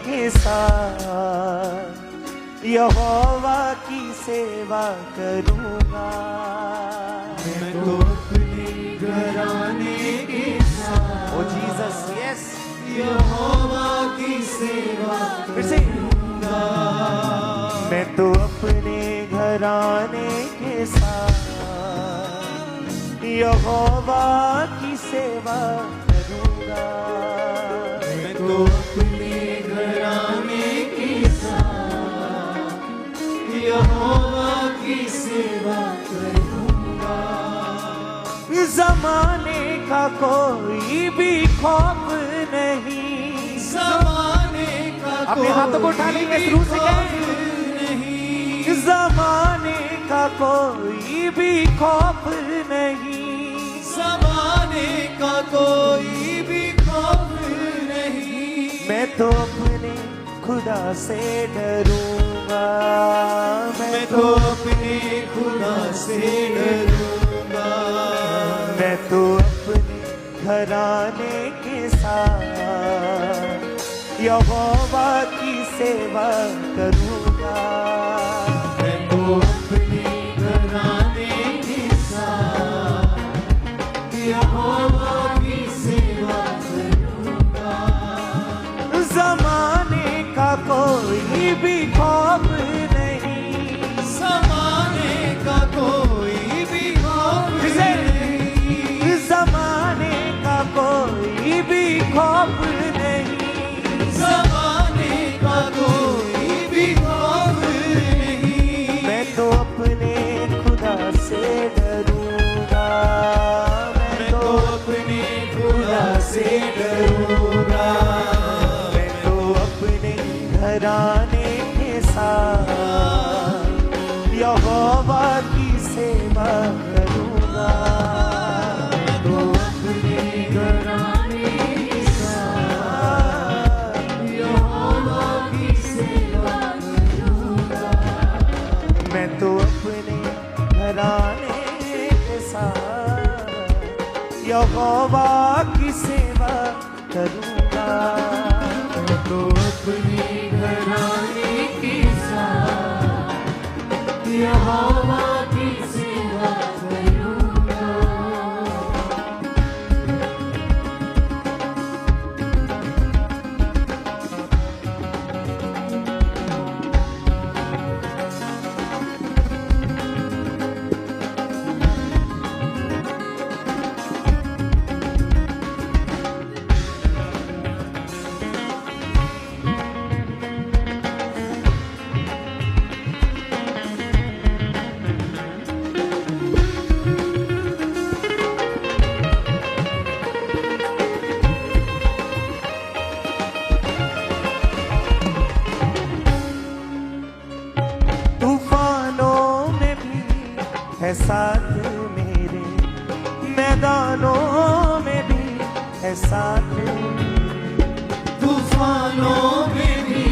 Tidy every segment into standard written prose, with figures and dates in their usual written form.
के साथ यहोवा की सेवा करूँगा। मैं तो अपने घराने के साथ ओ जीसस यस यहोवा की सेवा फिर से मैं तो अपने घराने के साथ यहोवा की सेवा करूँगा। मैं तो अपने घराने के साथ यहोवा की सेवा करूँगा। ज़माने का कोई भी खौफ नहीं, ज़माने का अपने हाथों को उठा लेंगे शुरू से नहीं, ज़माने का कोई भी खौफ नहीं, ज़माने का कोई भी खौफ नहीं। मैं तो अपने खुदा से डरूंगा। मैं तो अपने खुदा से डरूंगा। मैं तो अपने घराने के साथ यहोवा की सेवा करूँगा। मैं तो अपने घराने के साथ यहोवा की सेवा करूँगा। ज़माने का कोई भी खौफ नहीं, ज़माने का कोई भी खौफ नहीं, ज़माने का कोई भी खौफ नहीं, ज़माने का कोई भी खौफ नहीं। मैं तो अपने खुदा से डरूंगा। मैं तो अपने खुदा से डरूंगा। मैं तो अपने घराने के साथ यहोवा की सेवा करूँगा। मैं तो अपने घराने के साथ यहोवा की सेवा करूंगा। मैं तो अपने घराने के साथ यहोवा की सेवा करूँगा। मैं तो अपने घराने के साथ यहोवा की सेवा करूंगा। तूफानों में भी है साथ मेरे, मैदानों में भी है साथ मेरे। तूफानों में भी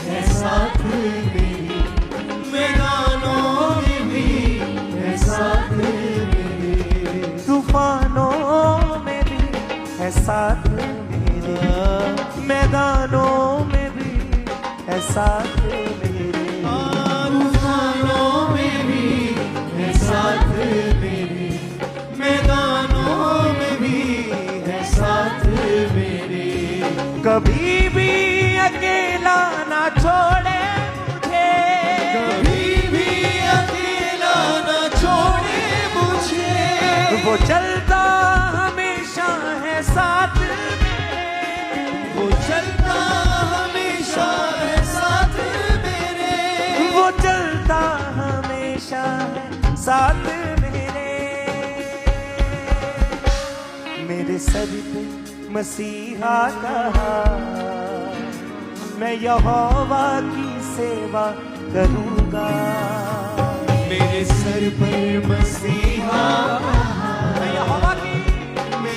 है साथ मेरे, मैदानों में भी है साथ मेरे। तूफानों में भी है साथ मेरे, मैदानों में भी है साथ मेरे। तूफानों में भी है साथ मेरे, मैदानों में भी है साथ मेरे। कभी भी अकेला ना छोड़े मुझे, कभी भी अकेला न छोड़े मुझे। वो चलता हमेशा है साथ मेरे, वो चलता हमेशा है साथ मेरे। वो चलता हमेशा है साथ मेरे सर पे मसीहा का हाथ, मैं यहोवा की सेवा करूँगा। मेरे सर पर मसीहा मैं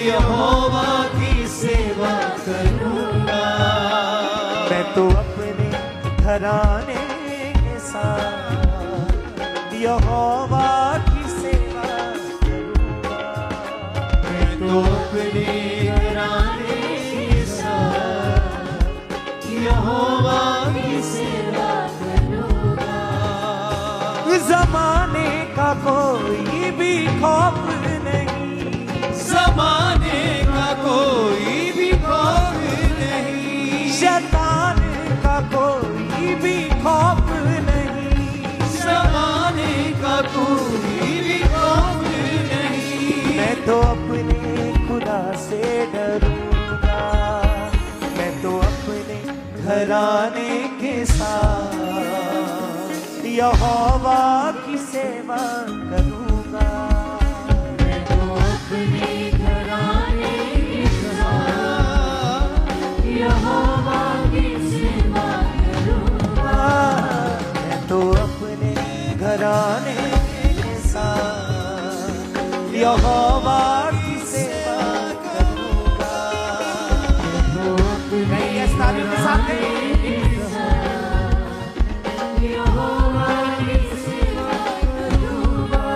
यहोवा की सेवा करूँगा। मैं तो अपने घराने के साथ यहोवा की सेवा करूँगा। मैं तो अपने घराने के साथ यहोवा की सेवा करूँगा। जमाने का कोई भी खौफ नहीं, जमाने का कोई भी खौफ नहीं, शैतान का कोई भी खौफ नहीं, जमाने का कोई भी खौफ नहीं। मैं तो अपने खुदा से डरूंगा, मैं तो अपने घराने के साथ यहोवा की सेवा करूंगा। मैं तो अपने घराने के साथ यहोवा की सेवा करूँगा। मैं तो अपने घराने के साथ यहोवा की सेवा करूंगा। नहीं, इस तालीम के साथ नहीं। यहोवा की सेवा करूँगा।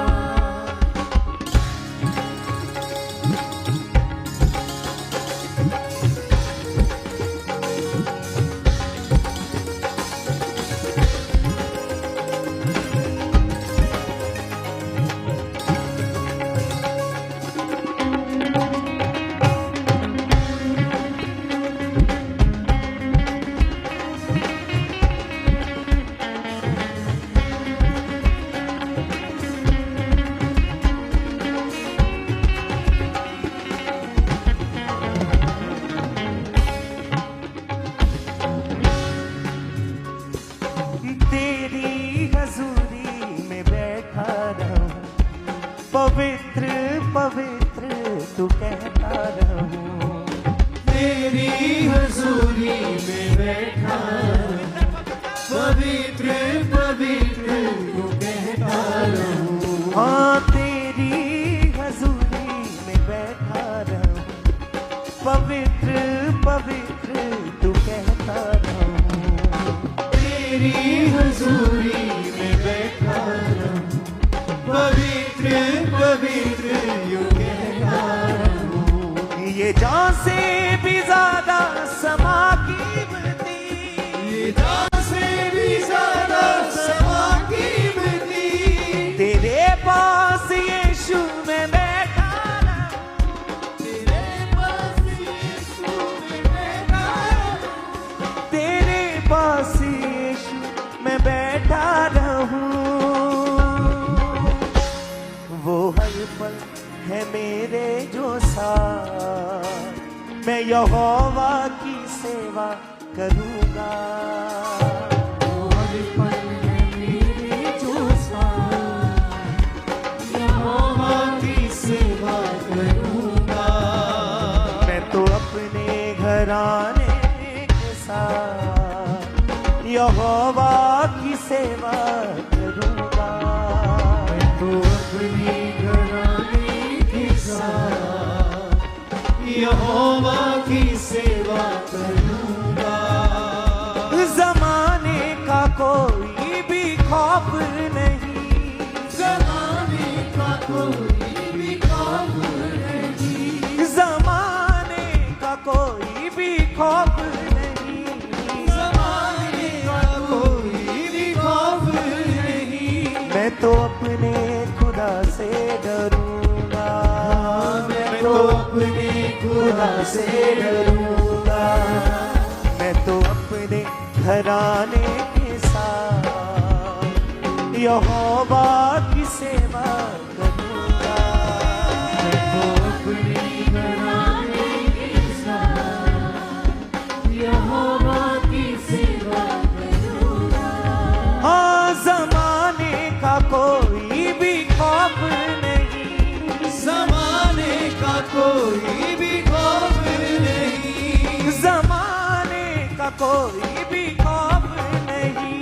तेरी हजूरी में बैठा रहूं, पवित्र पवित्र तू कहता रहूं। तेरी हजूरी में बैठा पवित्र पवित्र तू कहता रहूं। हाँ, तेरी हजूरी में बैठा रहूं, पवित्र पवित्र तू कहता रहूं। तेरी हजूरी में बैठा रहूं, पवित्र पवित्र यूं कहता रहूं। ये जान से भी ज्यादा समा कीमती, ये जान से भी ज्यादा समा कीमती, तेरे पास यीशु में बैठा रहूं, तेरे पास यीशु में बैठा रहूं। तेरे पास यीशु में बैठा रहूं। वो हर पल है मेरे जो साथ, मैं यहोवा की सेवा करूंगा। हर पल है मेरे जो साथ, यहोवा की सेवा करूँगा। मैं तो अपने घराने के साथ यहोवा की सेवा करूंगा। मैं तो अपने घराने के साथ यहोवा की सेवा करूँगा। जमाने का कोई भी खौफ नहीं, ज़माने का कोई भी खौफ नहीं, जमाने का कोई भी खौफ नहीं, ज़माने का कोई भी खौफ नहीं। मैं तो अपने खुदा से डरूंगा, मैं तो अपने खुदा से डरूंगा। मैं तो अपने घराने के साथ यहोवा की सेवा करूंगा। मैं तो अपने घराने के साथ यहोवा की सेवा करूँगा। हाँ, जमाने का कोई भी खौफ नहीं, ज़माने का कोई भी खौफ नहीं, जमाने का कोई भी खौफ नहीं।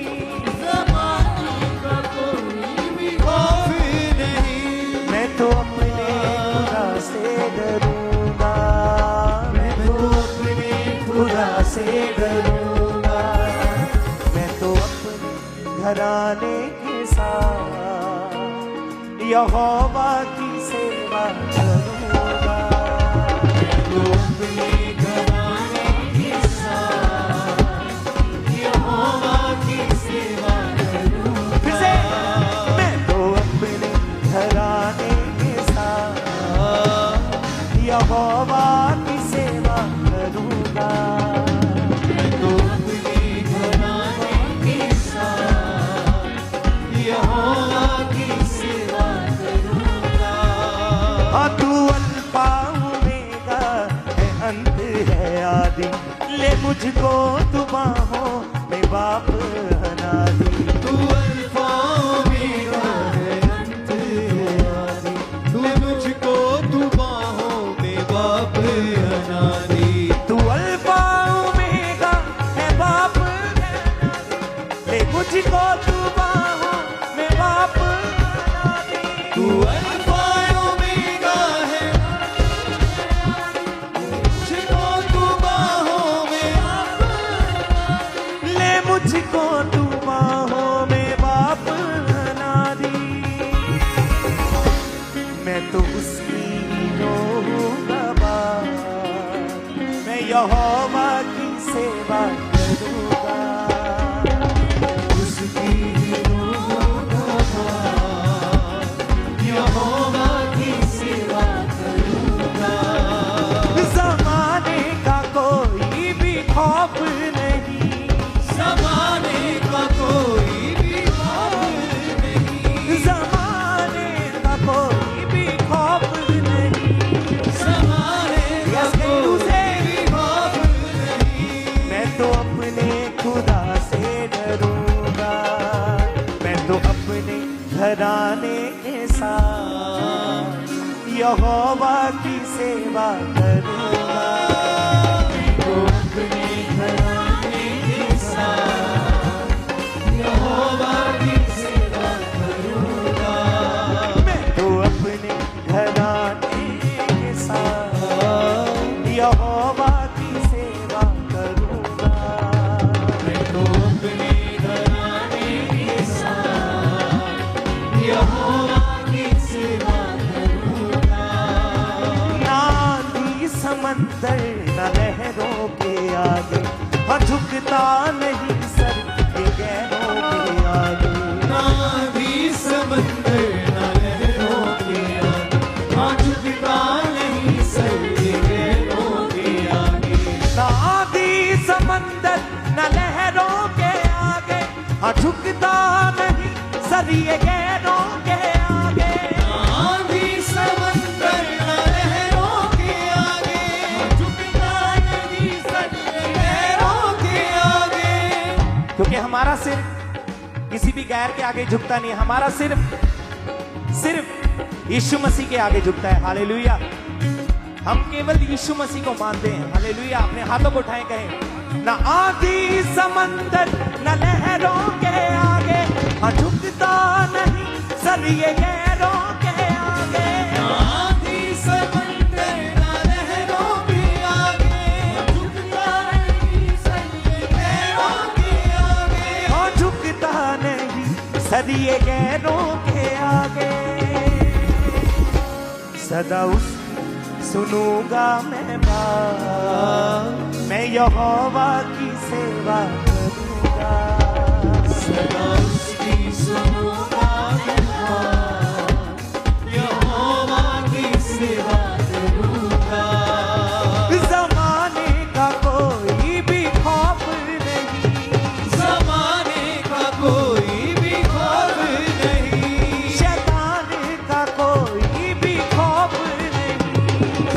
ज़माने का कोई भी खौफ नहीं। मैं तो अपने खुदा से डरूंगा, मैं तो अपने खुदा से डरूंगा। मैं तो अपने घराने के साथ यहोवा की सेवा करूंगा। मैं तो अपने घराने के साथ मुझको तू बाहों में वापस बना दे। तू अल्फा ओमेगा है, मुझको तू बाहों में ले मुझको तू बाहों में वापस बना दी। मैं तो उसकी ही रहूंगा बाप, मैं यहोवा की सेवा करूंगा। उसकी ही रहूंगा बाप, यहोवा की सेवा करूंगा। ज़माने का कोई भी खौफ नहीं, ज़माने का कोई भी खौफ नहीं, ज़माने का कोई भी खौफ नहीं। ज़माने का Yes, can you कोई say? भी खौफ नहीं। मैं तो अपने खुदा से डरूंगा, मैं तो अपने घराने के साथ यहोवा की सेवा करूंगा। तो अपने घराने के साथ यहोवा की सेवा करूंगा। मैं तो अपने घराने के साथ यहोवा की सेवा करूंगा। मैं तो अपने घराने के साथ यहोवा की सेवा करूंगा। ना आंधी समंदर न लहरों के आगे, हाँ झुकता नहीं सर ये गैरों के आगे। ना भी समंदर ना लहरों के आगे, हाँ झुकता नहीं सर ये गैरों के आगे। ना आंधी समंदर न लहरों के आगे, हाँ झुकता नहीं सर ये गैरों के आगे। आंधी समंदर न लहरों के आगे, झुकता नहीं सर ये गैरों के आगे। क्योंकि हमारा सिर किसी भी गैर के आगे झुकता नहीं, हमारा सिर्फ यीशु मसीह के आगे झुकता है। हालेलुया। हम केवल यीशु मसीह को मानते हैं। हालेलुया। अपने हाथों को उठाएं, कहें ना आंधी समंदर न लहरों के आगे, हाँ झुकता नहीं सर ये गैरों के आगे। आंधी समंदर न लहरों के आगे, झुकता नहीं सर ये गैरों के आगे। हाँ झुकता नहीं सर ये गैरों के आगे। सदा उस सुनूंगा मैं बात, मैं यहोवा की सेवा करूंगा। सदा उसकी सुनूंगा मैं बात, यहोवा की सेवा करूंगा। ज़माने का कोई भी खौफ नहीं, ज़माने का कोई भी खौफ नहीं, शैतान का कोई भी खौफ नहीं।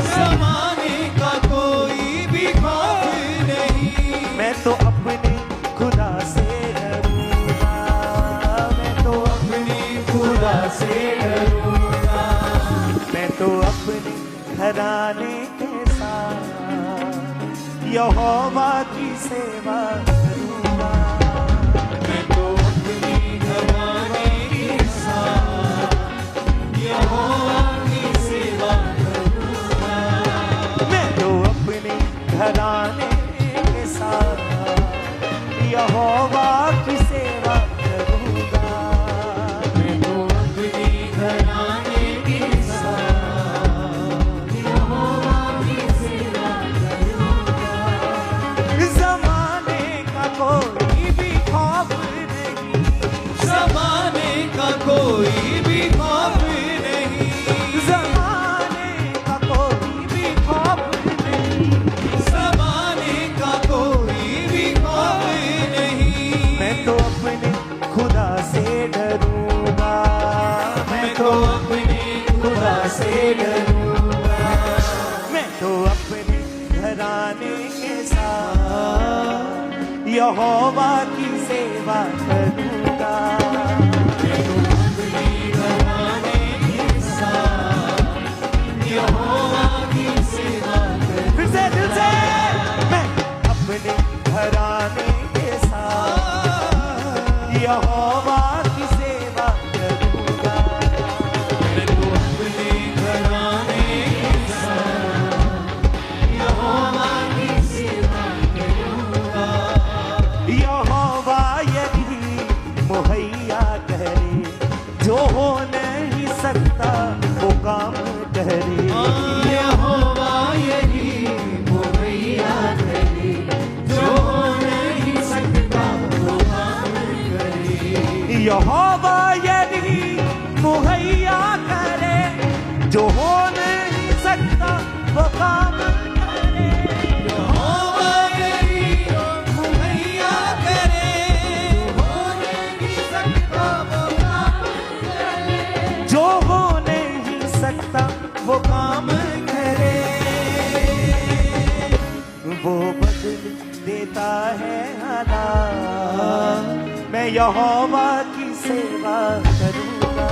ज़माने का कोई भी खौफ नहीं। मैं तो अपने खुदा से डरूंगा, मैं तो अपने खुदा से डरूंगा। मैं तो अपने घराने के साथ यहोवा की सेवा करूंगा। मैं तो अपने घराने के साथ यहोवा की सेवा करूंगा। मैं तो अपने घराने के साथ यहोवा की सेवा करूंगा। मैं तो अपने घराने के साथ यहोवा की सेवा करूंगा। ज़माने का कोई भी खौफ नहीं, ज़माने का कोई भी खौफ नहीं, ज़माने का कोई भी खौफ नहीं। ज़माने का कोई भी खौफ नहीं। मैं तो अपने खुदा से डरूंगा, मैं तो अपने खुदा से डरूंगा। मैं तो अपने घराने के साथ यहोवा की सेवा करूंगा। मैं तो अपने घराने के साथ यहोवा की सेवा करूंगा। फिर से दिल से मैं अपने घराने के साथ यहोवा की सेवा करूंगा। मैं तो अपने घराने के साथ यहोवा की सेवा करूंगा। यहोवा यदि मुहैया करे, जो हो नहीं सकता वो काम करे। यहोवा यही मुहैया करे, जो हो नहीं सकता वो काम करे। यहोवा यदि मुहैया करे, जो हो नहीं सकता वो काम करे। यहोवा यही मुहैया करे, जो हो नहीं सकता वो काम करे। जो हो नहीं सकता वो काम करे। वो बदल देता है हालात, मैं यहोवा की सेवा करूंगा।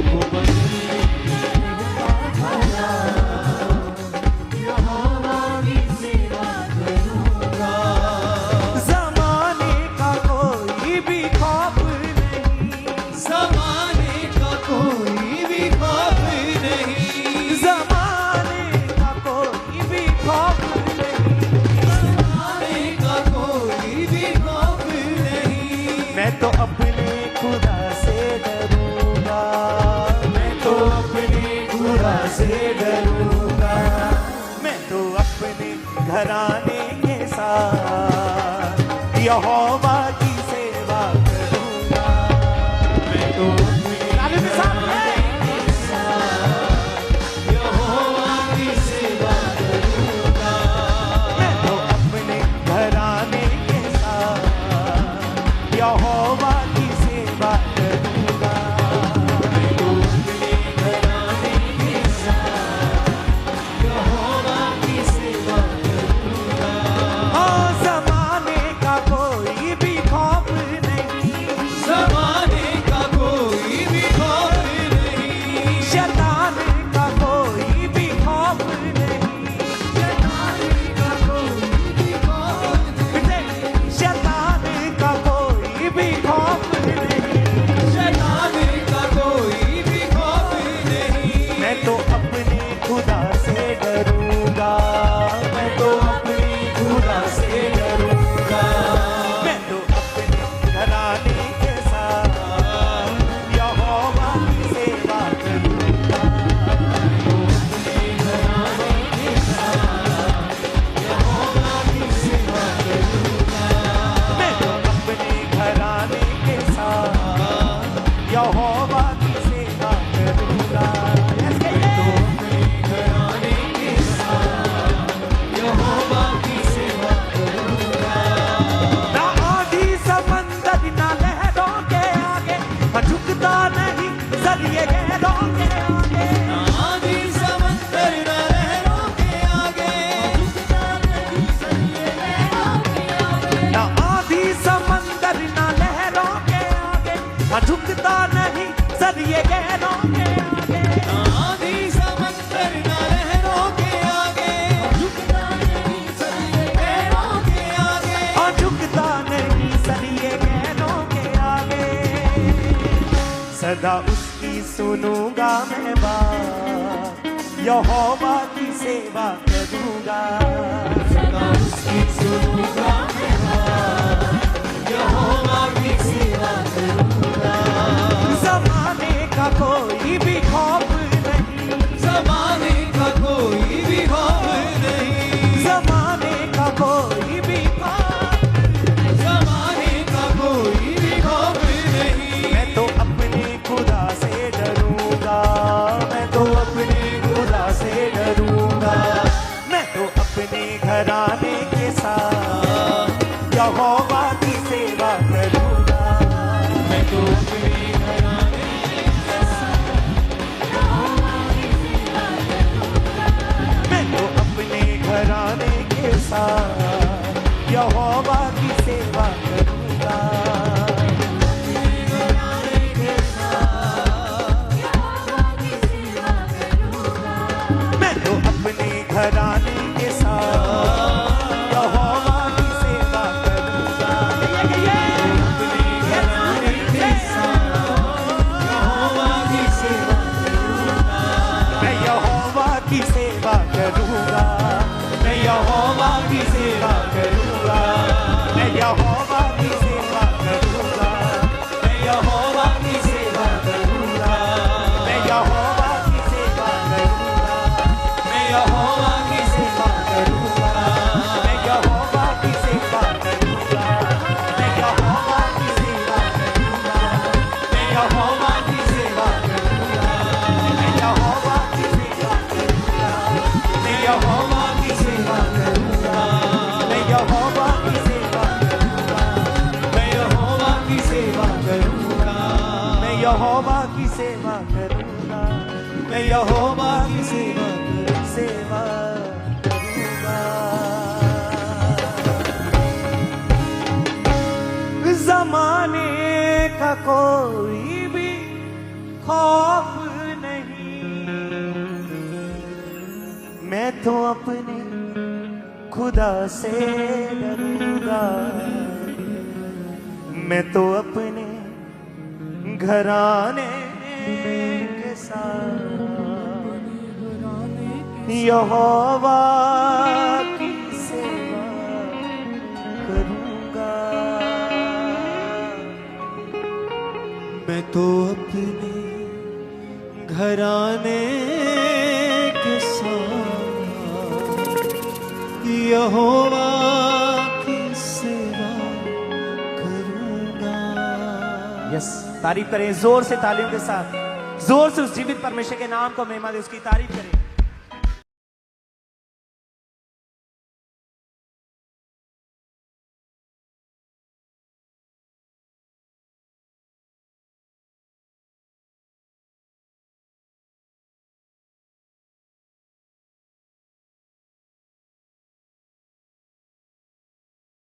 वो बदल देता हालात, यहोवा की सेवा करूंगा। जमाने का कोई भी खौफ नहीं, ज़माने का कोई भी खौफ नहीं, जमाने का कोई भी खौफ नहीं। ज़माने का कोई भी खौफ नहीं। मैं तो अपने खुदा से डरूंगा। मैं तो अपने खुदा से डरूंगा। मैं तो अपने घराने के साथ यहोवा की सेवा करूंगा। मैं तो अपने यहोवा की सेवा करूंगा। मैं तो अपने घराने के साथ यहोवा की सेवा करूंगा। मैं तो अपने घराने के साथ यहोवा की सेवा करूंगा। हाँ, जमाने का कोई भी खौफ नहीं, ज़माने का कोई भी खौफ नहीं, शैतान का कोई भी खौफ नहीं, शैतान का कोई भी खौफ नहीं, शैतान का कोई भी खौफ नहीं। शैतान का कोई भी खौफ नहीं। मैं तो अपने खुदा से डरूंगा। मैं तो अपने खुदा से डरूंगा। मैं तो अपने घराने के साथ यहोवा की सेवा करूंगा। मैं तो अपने घराने के साथ यहोवा की सेवा करूंगा। घराने के साथ यहोवा की सेवा करूंगा। ना आधी समंदर ना लहरों के आगे, मैं झुकता नहीं जरिए गहरों के आगे। आधी समंदर न लहरों के आगे, झुकता नहीं सरिये लहरों के आगे। ना आधी समंदर ना लहरों के आगे, मैं झुकता नहीं जरिए गहरों के आगे। आधी समंदर न लहरों के आगे, झुकता नहीं सरिये लहरों के आगे। और झुकता नहीं सरिए गहरों के आगे। सदा उसकी सुनूंगा मैं बात, यहोवा की सेवा करूंगा। सदा उसकी सुनूंगा मैं बात, यहोवा की सेवा करूंगा। जमाने का कोई भी खौफ नहीं, ज़माने का कोई भी खौफ नहीं, जमाने का कोई भी खौफ। ज़माने का कोई भी खौफ नहीं। मैं तो अपने खुदा से डरूंगा। मैं तो अपने खुदा से डरूंगा। मैं तो अपने घराने के साथ यहोवा की सेवा करूंगा। मैं तो अपने घराने के साथ यहोवा की सेवा करूंगा। मैं तो अपने घराने के साथ यहोवा की सेवा करूंगा। मैं तो अपने घराने के साथ यहोवा की सेवा करूंगा। अपने यहोवा की सेवा करूंगा, मैं यहोवा की सेवा करूंगा, मैं यहोवा की सेवा करूंगा, मैं यहोवा की सेवा करूंगा, मैं यहोवा की सेवा करूंगा, मैं यहोवा की सेवा करूंगा, मैं यहोवा की सेवा करूंगा, मैं यहोवा की सेवा करूंगा, मैं यहोवा की सेवा करूंगा, मैं यहोवा की सेवा करूंगा, मैं यहोवा की सेवा करूंगा, मैं यहोवा की सेवा करूंगा, मैं यहोवा की सेवा सेवा करूंगा। ज़माने का कोई भी खौफ नहीं, मैं तो अपने खुदा से डरूंगा, मैं तो अपने घराने के साथ यहोवा की सेवा करूंगा, मैं तो अपने घराने के साथ यहोवा की सेवा करूंगा। यस, तारीफ करें जोर से, तालियों के साथ जोर से उस जीवित परमेश्वर के नाम को महिमा दे, उसकी तारीफ करें।